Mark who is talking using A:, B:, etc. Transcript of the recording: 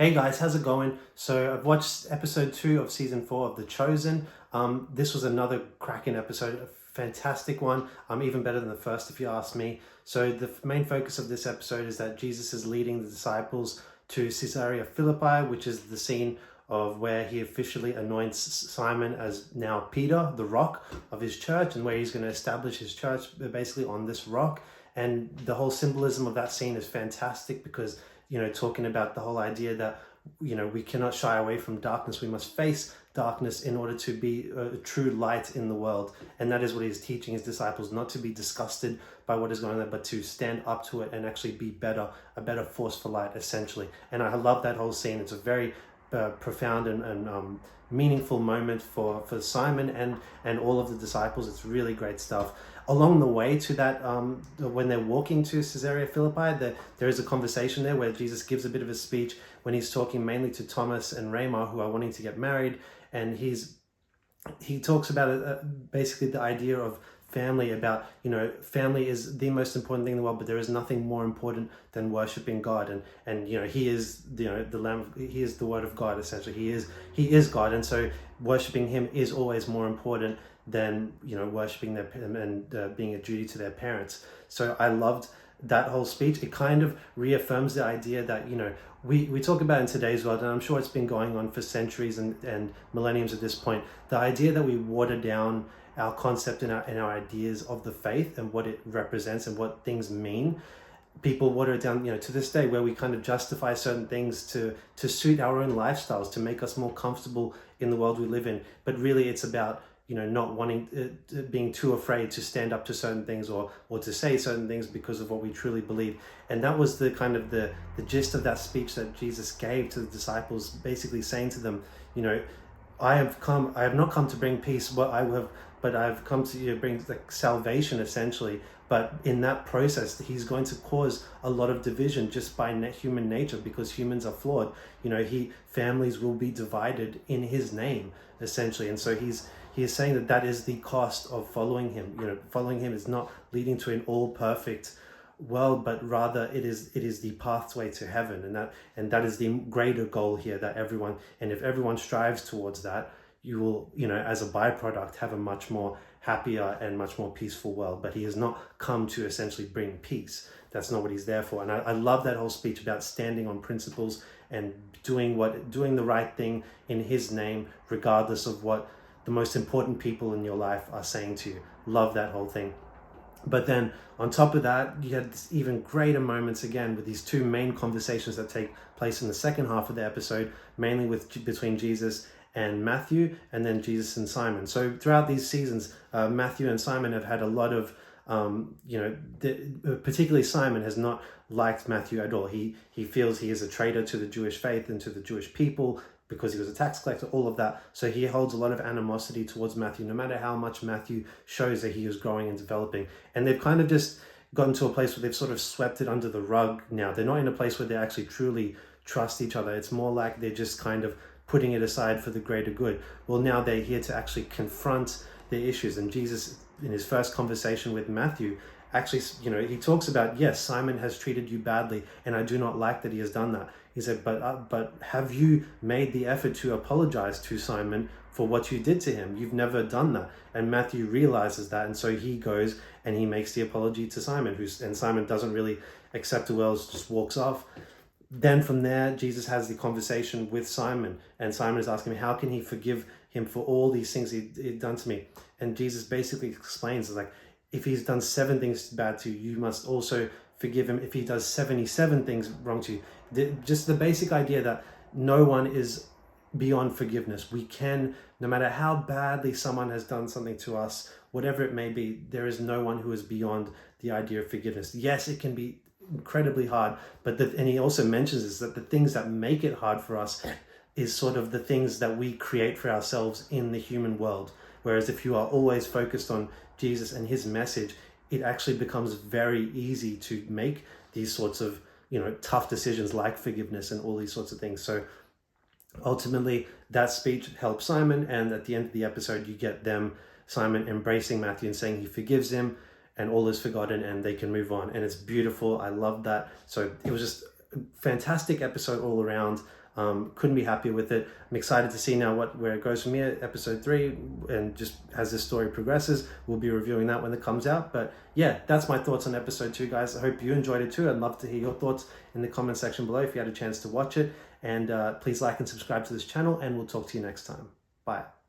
A: Hey guys, how's it going? So I've watched episode 2 of season 4 of The Chosen. This was another cracking episode, a fantastic one. Even better than the first, if you ask me. So the main focus of this episode is that Jesus is leading the disciples to Caesarea Philippi, which is the scene of where he officially anoints Simon as now Peter, the rock of his church, and where he's going to establish his church basically on this rock. And the whole symbolism of that scene is fantastic because talking about the whole idea that, we cannot shy away from darkness. We must face darkness in order to be a true light in the world. And that is what he's teaching his disciples, not to be disgusted by what is going on, but to stand up to it and actually be a better force for light, essentially. And I love that whole scene. It's a very profound and meaningful moment for Simon and all of the disciples. It's really great stuff. Along the way to that, when they're walking to Caesarea Philippi, there is a conversation there where Jesus gives a bit of a speech when he's talking mainly to Thomas and Ramah, who are wanting to get married, and he talks about basically the idea of family, about family is the most important thing in the world, but there is nothing more important than worshiping God, and he is the lamb, he is the word of God, essentially. He is God, and so worshiping him is always more important than worshiping them and being a duty to their parents. So I loved that whole speech. It kind of reaffirms the idea that we talk about in today's world, and I'm sure it's been going on for centuries and millenniums at this point, the idea that we water down our concept and our ideas of the faith and what it represents and what things mean. People water it down, to this day, where we kind of justify certain things to suit our own lifestyles, to make us more comfortable in the world we live in. But really it's about not wanting, being too afraid to stand up to certain things or to say certain things because of what we truly believe. And that was the kind of the gist of that speech that Jesus gave to the disciples, basically saying to them, I have not come to bring peace, but I've come to bring salvation, essentially. But in that process, he's going to cause a lot of division just by human nature, because humans are flawed. Families will be divided in his name, essentially. And so he is saying that is the cost of following him. Following him is not leading to an all perfect world, but rather it is the pathway to heaven, and that is the greater goal here, that everyone, and if everyone strives towards that, you will, as a byproduct, have a much more happier and much more peaceful world. But he has not come to essentially bring peace. That's not what he's there for. And I love that whole speech about standing on principles and doing the right thing in his name, regardless of what the most important people in your life are saying to you. Love that whole thing. But then on top of that, you had even greater moments again with these two main conversations that take place in the second half of the episode, mainly between Jesus and Matthew, and then Jesus and Simon. So throughout these seasons, Matthew and Simon have had a lot of, particularly Simon has not liked Matthew at all. He feels he is a traitor to the Jewish faith and to the Jewish people, because he was a tax collector, all of that. So he holds a lot of animosity towards Matthew, no matter how much Matthew shows that he is growing and developing. And they've kind of just gotten to a place where they've sort of swept it under the rug now. They're not in a place where they actually truly trust each other. It's more like they're just kind of putting it aside for the greater good. Well, now they're here to actually confront their issues. And Jesus, in his first conversation with Matthew, actually, he talks about, yes, Simon has treated you badly, and I do not like that he has done that. He said, but have you made the effort to apologize to Simon for what you did to him? You've never done that. And Matthew realizes that, and so he goes and he makes the apology to Simon, and Simon doesn't really accept it well, just walks off. Then from there, Jesus has the conversation with Simon, and Simon is asking him, how can he forgive him for all these things he'd done to me? And Jesus basically explains, like, if he's done 7 things bad to you, you must also forgive him if he does 77 things wrong to you. Just the basic idea that no one is beyond forgiveness. We can, no matter how badly someone has done something to us, whatever it may be, there is no one who is beyond the idea of forgiveness. Yes, it can be incredibly hard, and he also mentions is that the things that make it hard for us is sort of the things that we create for ourselves in the human world. Whereas if you are always focused on Jesus and his message, it actually becomes very easy to make these sorts of tough decisions like forgiveness and all these sorts of things. So ultimately that speech helps Simon, and at the end of the episode you get Simon embracing Matthew and saying he forgives him and all is forgotten and they can move on. And it's beautiful. I love that. So it was just a fantastic episode all around. Couldn't be happier with it. I'm excited to see now where it goes from here, episode 3, and just as this story progresses, we'll be reviewing that when it comes out. But yeah, that's my thoughts on episode 2, guys. I hope you enjoyed it too. I'd love to hear your thoughts in the comment section below if you had a chance to watch it. And please like and subscribe to this channel, and we'll talk to you next time. Bye.